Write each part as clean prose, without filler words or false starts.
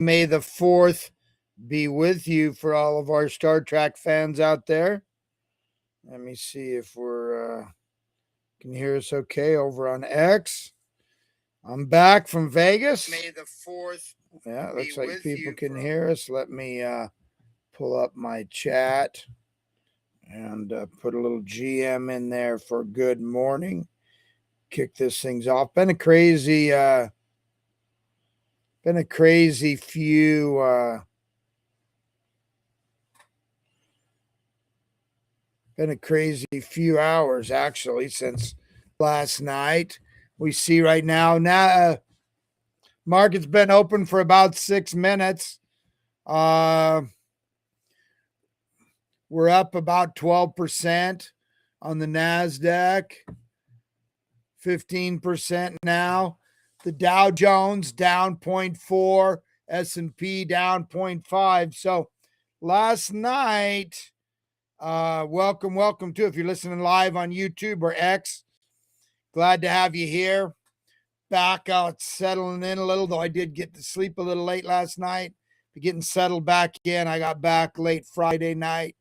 May the 4th be with you for all of our Star Trek fans out there. Let me see if we're can hear us okay over on X. I'm back from Vegas. May the 4th. Yeah, looks like people can hear us. Let me pull up my chat and put a little GM in there for good morning. Kick this things off. Been a crazy few hours actually since last night. We see right now market's been open for about 6 minutes. We're up about 12% on the NASDAQ, 15% now. The Dow Jones down 0.4, S&P down 0.5. So last night, welcome to, if you're listening live on YouTube or X, glad to have you here. Back out settling in a little, though I did get to sleep a little late last night. But getting settled back in. I got back late Friday night,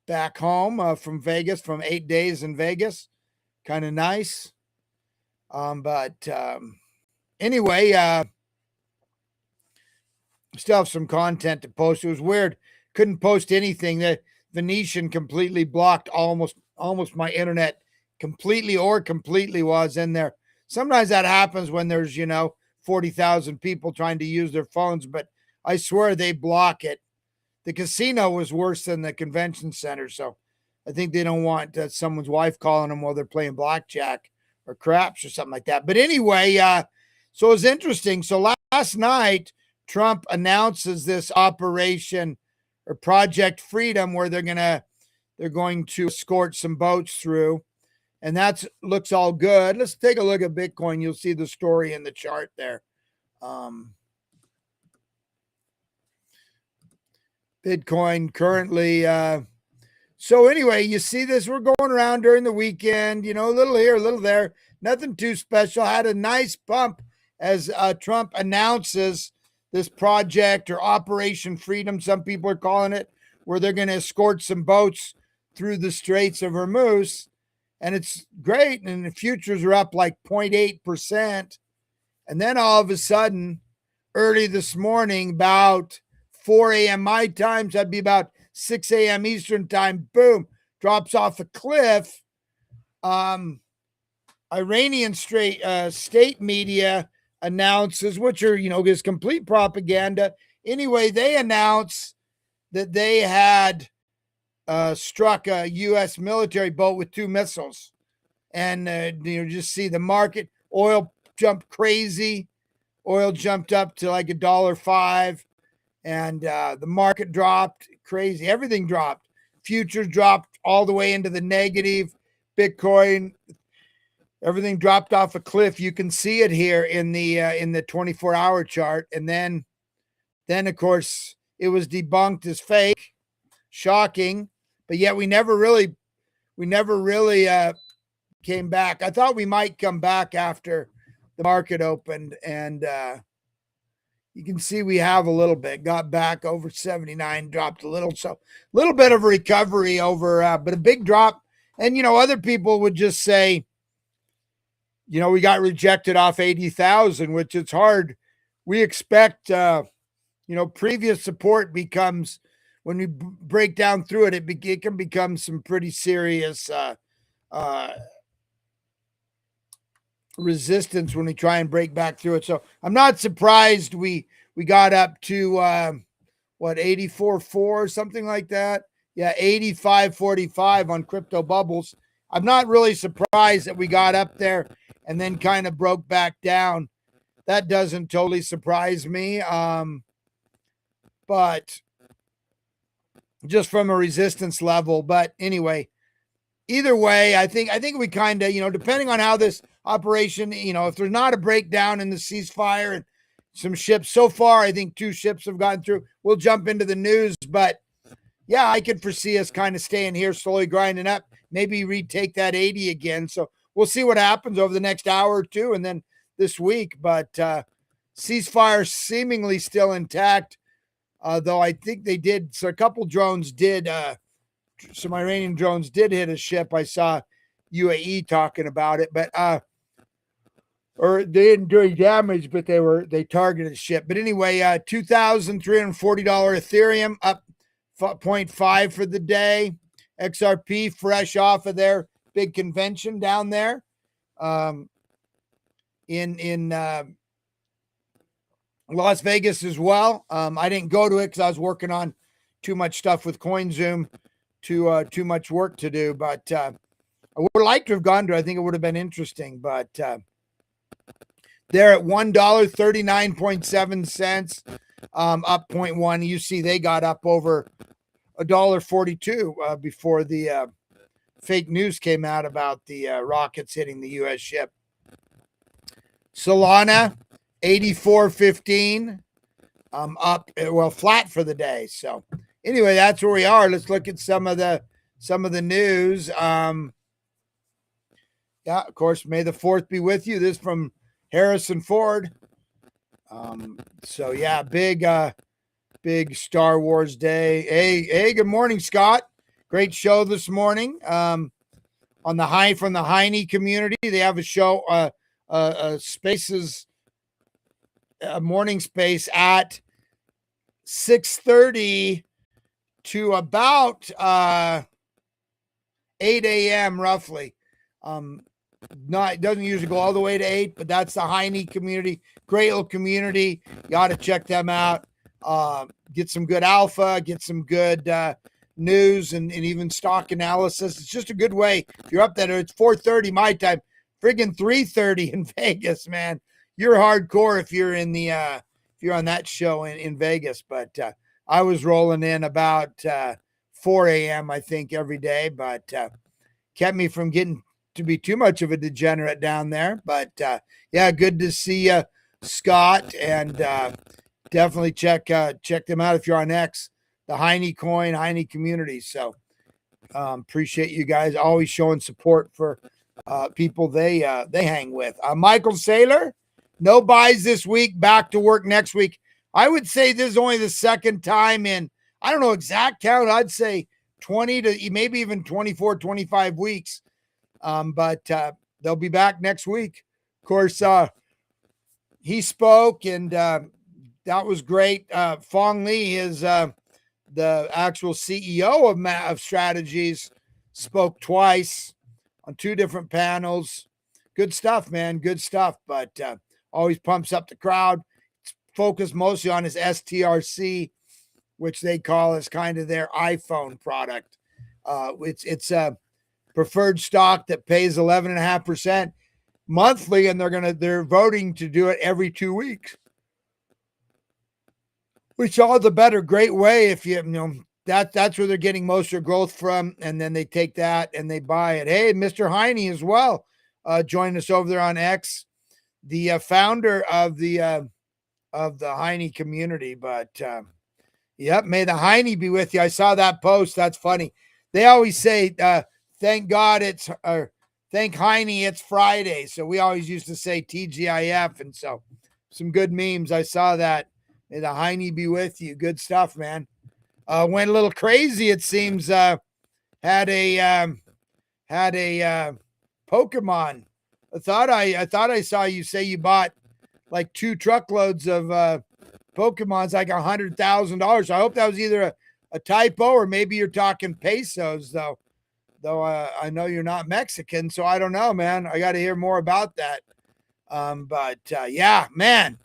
back home from Vegas, from 8 days in Vegas. Kind of nice. Anyway, still have some content to post. It was weird. Couldn't post anything. The Venetian completely blocked almost my internet completely was in there. Sometimes that happens when there's, 40,000 people trying to use their phones, but I swear they block it. The casino was worse than the convention center, so I think they don't want someone's wife calling them while they're playing blackjack or craps or something like that. But anyway, so it was interesting. So last night, Trump announces this operation or Project Freedom, where they're going to escort some boats through. And that looks all good. Let's take a look at Bitcoin. You'll see the story in the chart there. Bitcoin currently. So anyway, you see this. We're going around during the weekend, a little here, a little there. Nothing too special. Had a nice bump as Trump announces this project or Operation Freedom, some people are calling it, where they're going to escort some boats through the Straits of Hormuz. And it's great. And the futures are up like 0.8%. And then all of a sudden, early this morning, about 4 a.m. my time, so that'd be about 6 a.m. Eastern time, boom, drops off a cliff. Iranian state media announces, which are, is complete propaganda. Anyway, they announce that they had struck a U.S. military boat with 2 missiles. And, just see the market. Oil jumped crazy. Oil jumped up to like $1.05. And the market dropped crazy. Everything dropped. Futures dropped all the way into the negative. Bitcoin, everything dropped off a cliff. You can see it here in the 24-hour chart. And then of course, it was debunked as fake. Shocking. But yet we never really came back. I thought we might come back after the market opened, and you can see we have a little bit. Got back over 79, dropped a little. So a little bit of recovery over, but a big drop. And, other people would just say, we got rejected off 80,000, which it's hard. We expect, previous support becomes, when we break down through it, it can become some pretty serious resistance when we try and break back through it. So I'm not surprised we got up to 84.4 or something like that. Yeah, 85.45 on crypto bubbles. I'm not really surprised that we got up there and then kind of broke back down. That doesn't totally surprise me. But just from a resistance level. But anyway, either way, I think we kind of, depending on how this operation, if there's not a breakdown in the ceasefire and some ships, so far, I think 2 ships have gotten through. We'll jump into the news, but yeah, I could foresee us kind of staying here, slowly grinding up, maybe retake that 80 again. So we'll see what happens over the next hour or two and then this week. But ceasefire seemingly still intact, though I think they did. So a couple drones did, some Iranian drones did hit a ship. I saw UAE talking about it, but or they didn't do any damage, but they targeted a ship. But anyway, $2,340 Ethereum up 0.5 for the day. XRP fresh off of their big convention down there in Las Vegas as well. I didn't go to it because I was working on too much stuff with CoinZoom, too much work to do. But I would like to have gone to. I think it would have been interesting. But they're at $1.39.7, up 0.1. You see, they got up over $1.42 before the fake news came out about the rockets hitting the U.S. ship. Solana, 84.15, up, well, flat for the day. So anyway, that's where we are. Let's look at some of the news. Yeah, of course, may the 4th be with you. This from Harrison Ford. So yeah, big Star Wars day. Hey, good morning, Scott. Great show this morning. On the from the Heine community, they have a show, spaces, a morning space at 6:30 to about 8 a.m. roughly. It doesn't usually go all the way to 8, but that's the Heine community. Great little community. You ought to check them out. Get some good alpha, get some good news and even stock analysis. It's just a good way. If you're up there, it's 4:30 my time, friggin' 3:30 in Vegas, man. You're hardcore if you're in the if you're on that show in Vegas. But I was rolling in about 4 a.m. I think every day, but kept me from getting to be too much of a degenerate down there. But yeah, good to see you, Scott, and definitely check them out if you're on X, the Heine community. So appreciate you guys always showing support for people they hang with. Michael Saylor, no buys this week, back to work next week. I would say this is only the second time in, I don't know exact count, I'd say 20 to maybe even 24, 25 weeks. But they'll be back next week. Of course, he spoke, and that was great. Fong Li is the actual CEO of Strategies, spoke twice on 2 different panels. Good stuff, man. Good stuff. But always pumps up the crowd. It's focused mostly on his STRC, which they call as kind of their iPhone product. It's a preferred stock that pays 11.5% monthly, and they're voting to do it every 2 weeks. Which all the better. Great way if you know that's where they're getting most of their growth from, and then they take that and they buy it. Hey, Mr. Heine as well, joined us over there on X, the founder of the Heine community. But yep, may the Heine be with you. I saw that post. That's funny. They always say, "Thank God thank Heine it's Friday." So we always used to say TGIF, and so some good memes. I saw that. May the Heine be with you. Good stuff, man. Went a little crazy, it seems. Had a Pokemon. I thought I saw you say you bought like 2 truckloads of Pokemons, like $100,000. I hope that was either a typo or maybe you're talking pesos, though. Though I know you're not Mexican, so I don't know, man. I got to hear more about that. But yeah, man.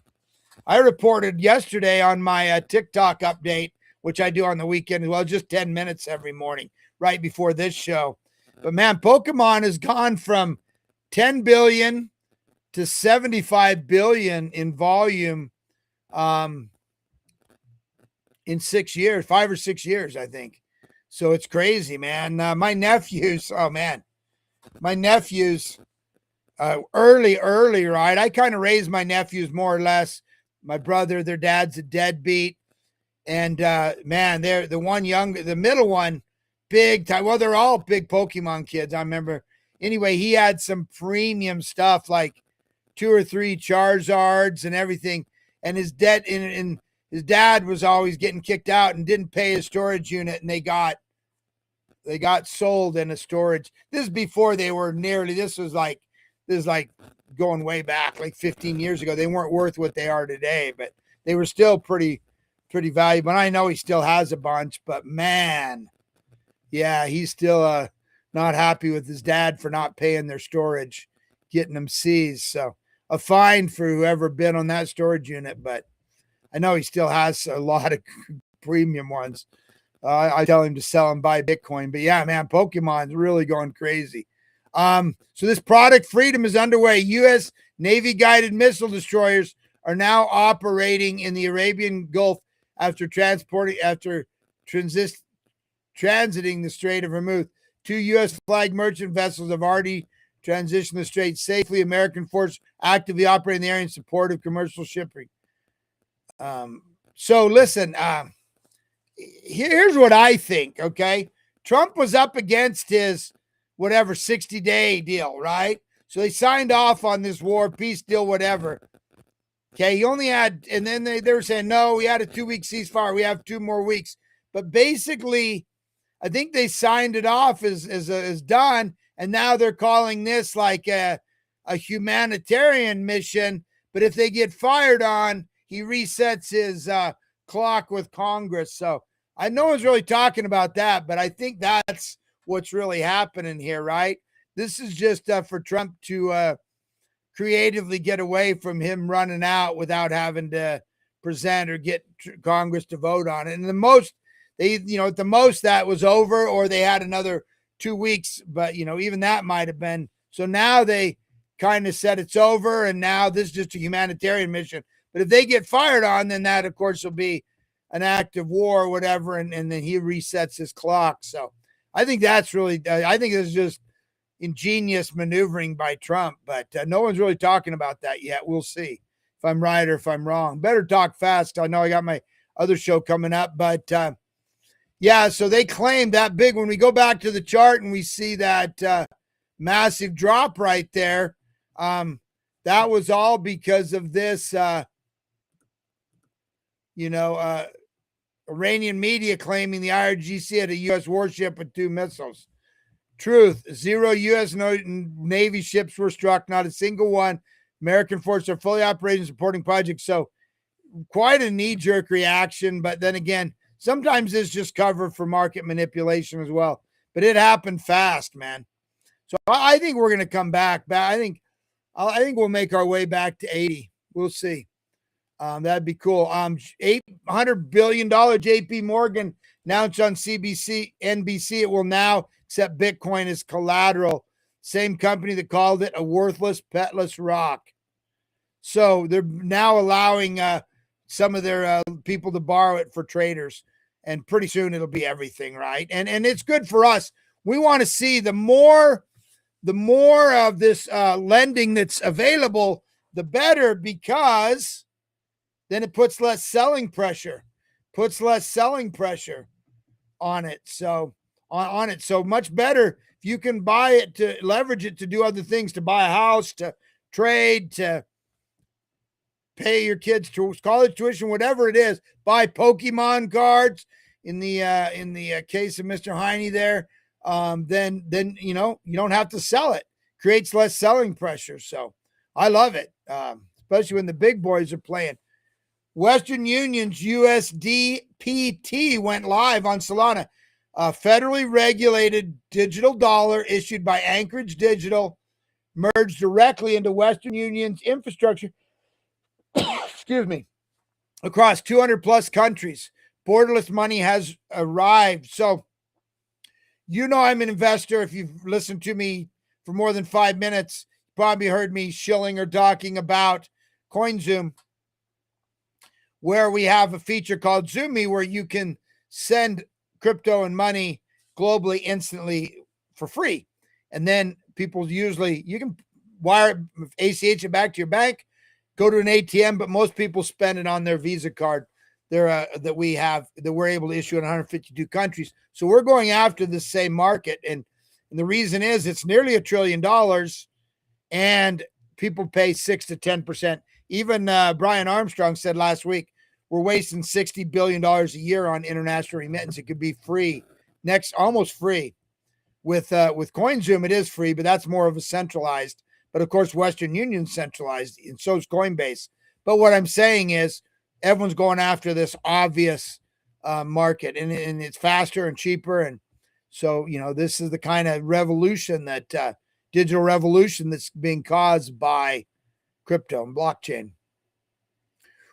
I reported yesterday on my TikTok update, which I do on the weekend as well, just 10 minutes every morning, right before this show. But man, Pokemon has gone from 10 billion to 75 billion in volume in 6 years, 5 or 6 years, I think. So it's crazy, man. My nephews, early, right? I kind of raised my nephews more or less. My brother, their dad's a deadbeat. And man, they're the middle one, big time. Well, they're all big Pokemon kids. I remember. Anyway, he had some premium stuff like 2 or 3 Charizards and everything. and his debt in his dad was always getting kicked out and didn't pay his storage unit, and they got sold in a storage. This is before they were nearly. This is like going way back, like 15 years ago. They weren't worth what they are today, but they were still pretty valuable. And I know he still has a bunch, but man, yeah, he's still not happy with his dad for not paying their storage, getting them seized. So a fine for whoever bid on that storage unit, but I know he still has a lot of premium ones. I tell him to sell and buy Bitcoin. But yeah, man, Pokemon's really going crazy. So this product freedom is underway. U.S. Navy guided missile destroyers are now operating in the Arabian Gulf after transiting the Strait of Hormuz. 2 U.S. flag merchant vessels have already transitioned the strait safely. American forces actively operating in the area in support of commercial shipping. So listen, here's what I think, okay? Trump was up against his whatever 60-day deal, right? So they signed off on this war, peace deal, whatever. Okay, he only had, and then they were saying, no, we had a 2-week ceasefire. We have 2 more weeks. But basically, I think they signed it off as done, and now they're calling this like a humanitarian mission. But if they get fired on, he resets his clock with Congress. So no one's really talking about that, but I think that's what's really happening here, right? This is just for Trump to creatively get away from him running out without having to present or get Congress to vote on it. And at the most that was over, or they had another 2 weeks, but even that might have been. So now they kind of said it's over, and now this is just a humanitarian mission. But if they get fired on, then that, of course, will be an act of war or whatever, and then he resets his clock. So I think that's really, I think this is just ingenious maneuvering by Trump, but no one's really talking about that yet. We'll see if I'm right or if I'm wrong. Better talk fast. I know I got my other show coming up, but yeah, so they claim that big. When we go back to the chart and we see that massive drop right there, that was all because of this, Iranian media claiming the IRGC had a U.S. warship with 2 missiles. Truth, 0 U.S. Navy ships were struck, not a single one. American forces are fully operating, supporting projects. So quite a knee-jerk reaction, but then again, sometimes it's just cover for market manipulation as well. But it happened fast, man. So I think we're going to come back. I think we'll make our way back to 80. We'll see. That'd be cool. $800 billion JP Morgan announced on NBC. It will now accept Bitcoin as collateral. Same company that called it a worthless, petless rock. So they're now allowing some of their people to borrow it for traders. And pretty soon it'll be everything, right? And it's good for us. We want to see the more of this lending that's available, the better, because then it puts less selling pressure on it. So so much better if you can buy it, to leverage it to do other things, to buy a house, to trade, to pay your kids to college tuition, whatever it is, buy Pokemon cards in the case of Mr. Heine there. Then you don't have to sell it. Creates less selling pressure. So I love it. Especially when the big boys are playing. Western Union's USDPT went live on Solana. A federally regulated digital dollar issued by Anchorage Digital merged directly into Western Union's infrastructure, excuse me, across 200 plus countries. Borderless money has arrived. So, I'm an investor. If you've listened to me for more than 5 minutes, you probably heard me shilling or talking about CoinZoom, where we have a feature called Zoomy, where you can send crypto and money globally instantly for free. And then people you can wire ACH it back to your bank, go to an ATM, but most people spend it on their Visa card that we're able to issue in 152 countries. So we're going after the same market. And the reason is it's nearly $1 trillion, and people pay 6 to 10% Even Brian Armstrong said last week, we're wasting $60 billion a year on international remittance. It could be free almost free. With CoinZoom, it is free, but that's more of a centralized. But of course, Western Union's centralized, and so is Coinbase. But what I'm saying is, everyone's going after this obvious market, and it's faster and cheaper. And so, this is the kind of revolution that digital revolution that's being caused by crypto and blockchain.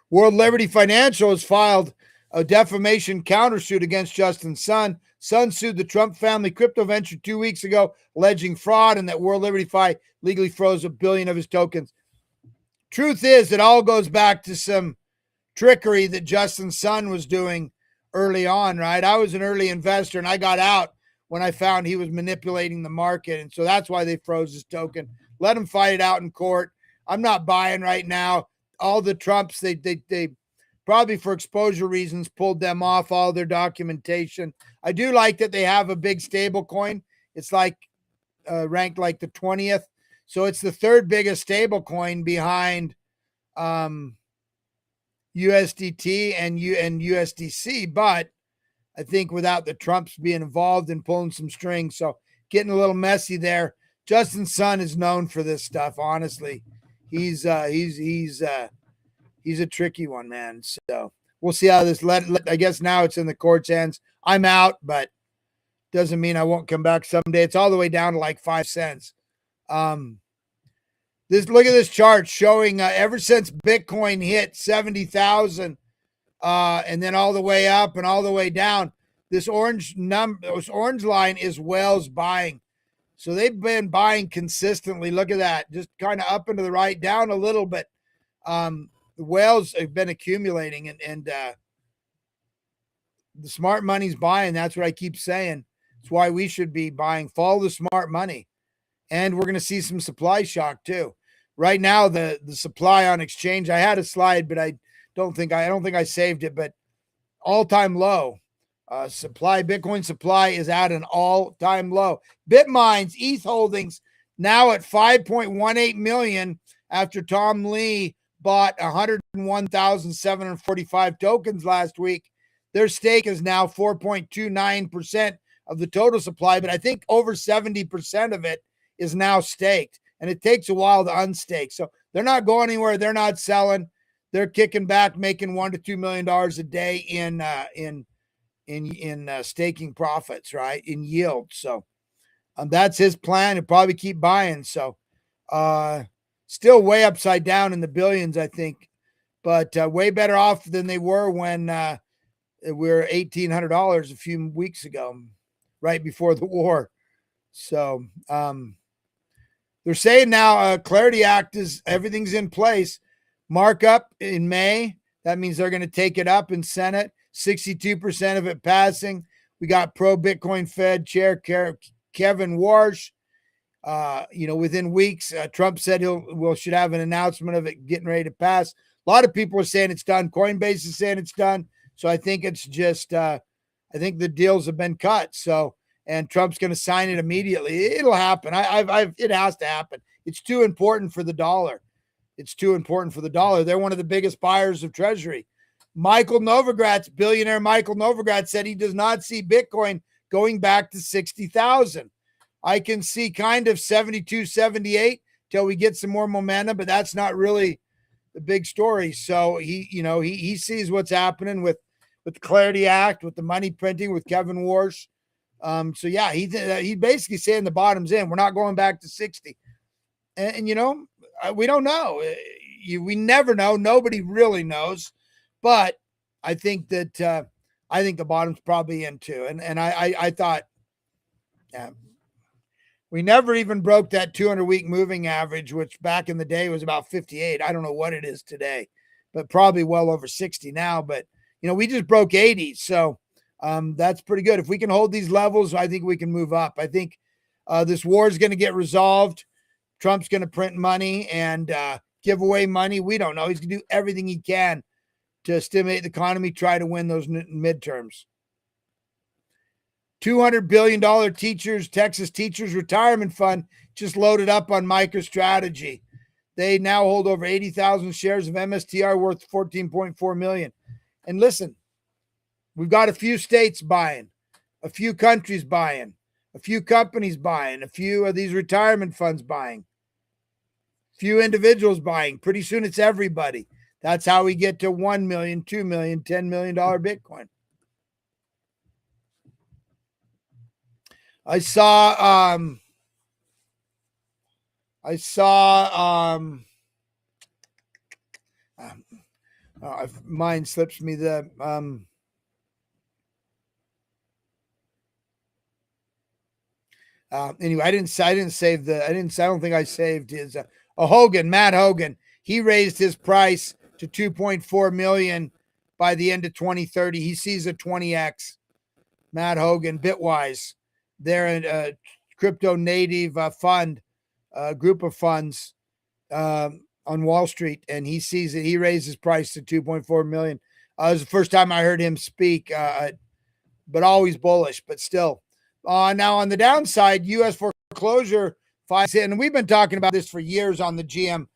World Liberty Financial has filed a defamation countersuit against Justin Sun. Sun sued the Trump family crypto venture 2 weeks ago, alleging fraud and that World Liberty Fi legally froze $1 billion of his tokens. Truth is, it all goes back to some trickery that Justin Sun was doing early on, right? I was an early investor, and I got out when I found he was manipulating the market, and so that's why they froze his token. Let him fight it out in court. I'm not buying right now. All the Trumps, they probably for exposure reasons pulled them off all their documentation. I do like that they have a big stable coin. It's like ranked like the 20th. So it's the third biggest stable coin behind USDT and USDC. But I think without the Trumps being involved and pulling some strings, so getting a little messy there. Justin Sun is known for this stuff. Honestly, he's a tricky one, man. So we'll see how this I guess now it's in the court's hands. I'm out, but doesn't mean I won't come back someday. It's all the way down to like 5 cents. Look at this chart showing ever since Bitcoin hit 70,000, and then all the way up and all the way down. This orange line is Wells buying. So they've been buying consistently. Look at that, just kind of up and to the right, down a little bit. The whales have been accumulating, and the smart money's buying. That's what I keep saying. It's why we should be buying. Follow the smart money, and we're going to see some supply shock too. Right now, the supply on exchange. I had a slide, but I don't think I saved it. But all-time low. Bitcoin supply is at an all-time low. Bitmine's ETH holdings now at 5.18 million after Tom Lee bought 101,745 tokens last week. Their stake is now 4.29% of the total supply, but I think over 70% of it is now staked, and it takes a while to unstake. So they're not going anywhere. They're not selling. They're kicking back, making $1 to $2 million a day in staking profits, right? In yield. So that's his plan, to probably keep buying. So still way upside down in the billions, I think, but way better off than they were when we were $1,800 a few weeks ago, right before the war. So they're saying now Clarity Act is everything's in place. Markup in May. That means they're going to take it up in Senate. 62% of it passing. We got pro-Bitcoin Fed Chair Kevin Warsh. Within weeks, Trump said we should have an announcement of it getting ready to pass. A lot of people are saying it's done. Coinbase is saying it's done. So I think it's just, I think the deals have been cut. So, and Trump's going to sign it immediately. It'll happen. It has to happen. It's too important for the dollar. It's too important for the dollar. They're one of the biggest buyers of Treasury. Billionaire Michael Novogratz said he does not see Bitcoin going back to 60,000. I can see kind of 72, 78 till we get some more momentum, but that's not really the big story. So he sees what's happening with the Clarity Act, with the money printing, with Kevin Warsh. So yeah, he basically saying the bottom's in. We're not going back to 60. And we don't know. We never know. Nobody really knows. But I think that the bottom's probably in too. And I thought, yeah, we never even broke that 200-week moving average, which back in the day was about 58. I don't know what it is today, but probably well over 60 now. But we just broke 80, so that's pretty good. If we can hold these levels, I think we can move up. I think this war is going to get resolved. Trump's going to print money and give away money. We don't know. He's going to do everything he can to stimulate the economy, try to win those midterms. $200 billion Texas Teachers Retirement Fund just loaded up on MicroStrategy. They now hold over 80,000 shares of MSTR worth $14.4 million. And listen, we've got a few states buying, a few countries buying, a few companies buying, a few of these retirement funds buying, a few individuals buying. Pretty soon it's everybody. That's how we get to 1 million, 2 million, $10 million Bitcoin. I saw mine slips me the anyway, I don't think I saved his Matt Hogan. He raised his price to 2.4 million by the end of 2030. He sees a 20x. Matt Hogan, Bitwise. They're a crypto native fund, group of funds on Wall Street, and he sees it. He raised his price to 2.4 million. It was the first time I heard him speak, but always bullish, but still. Now on the downside, U.S. foreclosure filings, and we've been talking about this for years on the GM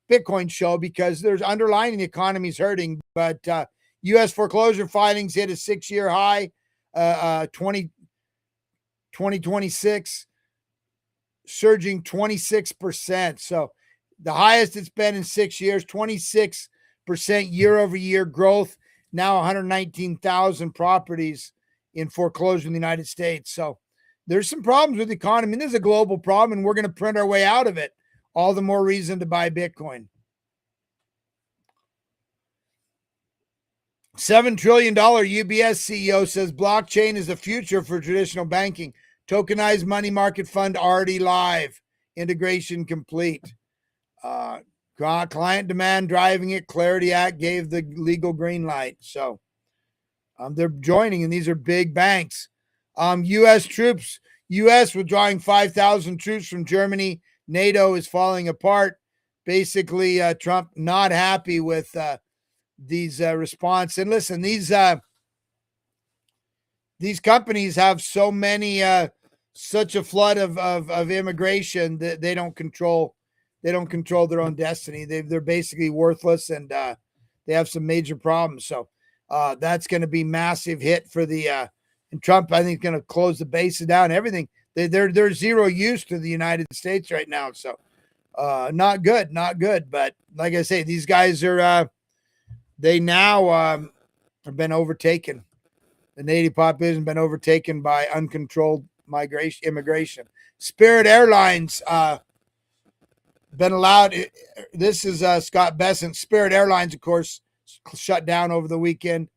Bitcoin show because there's underlying the economy's hurting, but U.S. foreclosure filings hit a 6-year high, 2026, surging 26%. So the highest it's been in 6 years, 26% year over year growth. Now 119,000 properties in foreclosure in the United States. So there's some problems with the economy. And this is a global problem, and we're going to print our way out of it. All the more reason to buy Bitcoin. $7 trillion UBS CEO says blockchain is the future for traditional banking. Tokenized money market fund already live. Integration complete. Client demand driving it. Clarity Act gave the legal green light. So they're joining, and these are big banks. U.S. troops. U.S. withdrawing 5,000 troops from Germany. NATO is falling apart. Basically, Trump not happy with these response. And listen, these companies have so many, such a flood of immigration that they don't control their own destiny. They're basically worthless, and they have some major problems. So that's going to be massive hit for the and Trump. I think is going to close the bases down. Everything they're zero use to the United States right now. So not good. But like I say, these guys are they now have been overtaken. The native population has been overtaken by uncontrolled immigration. Spirit Airlines been allowed. This is Scott Bessent. Spirit Airlines, of course, shut down over the weekend.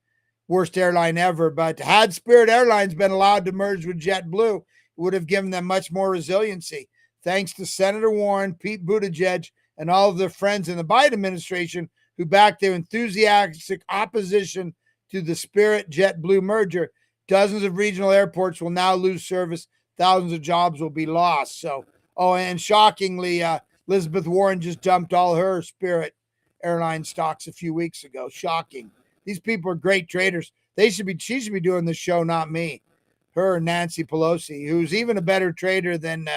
Worst airline ever. But had Spirit Airlines been allowed to merge with JetBlue, it would have given them much more resiliency. Thanks to Senator Warren, Pete Buttigieg, and all of their friends in the Biden administration who backed their enthusiastic opposition to the Spirit JetBlue merger, dozens of regional airports will now lose service. Thousands of jobs will be lost. So, and shockingly, Elizabeth Warren just dumped all her Spirit Airline stocks a few weeks ago. Shocking. These people are great traders. She should be doing this show, not me. Her and Nancy Pelosi, who's even a better trader than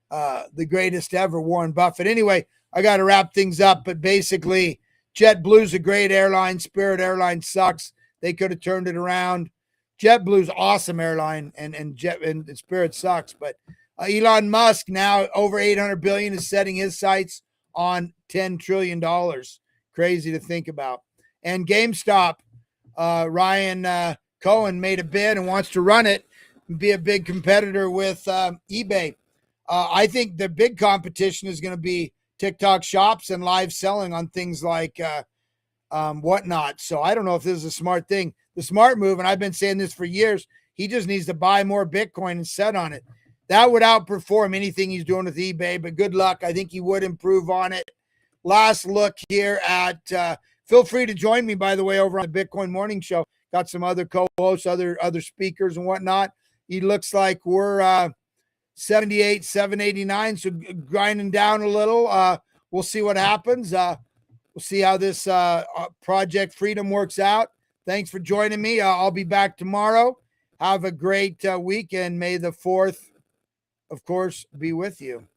the greatest ever, Warren Buffett. Anyway, I got to wrap things up, but basically, JetBlue's a great airline. Spirit Airlines sucks. They could have turned it around. JetBlue's awesome airline, and Spirit sucks. But Elon Musk now over $800 billion is setting his sights on $10 trillion. Crazy to think about. And GameStop, Ryan Cohen made a bid and wants to run it and be a big competitor with eBay. I think the big competition is going to be TikTok shops and live selling on things like whatnot. So I don't know if this is a smart thing. The smart move, and I've been saying this for years, he just needs to buy more Bitcoin and set on it. That would outperform anything he's doing with eBay, but good luck. I think he would improve on it. Last look here at, feel free to join me, by the way, over on the Bitcoin Morning Show. Got some other co-hosts, other speakers and whatnot. He looks like we're 78, 789, so grinding down a little. We'll see what happens. We'll see how this Project Freedom works out. Thanks for joining me. I'll be back tomorrow. Have a great week, and may the 4th, of course, be with you.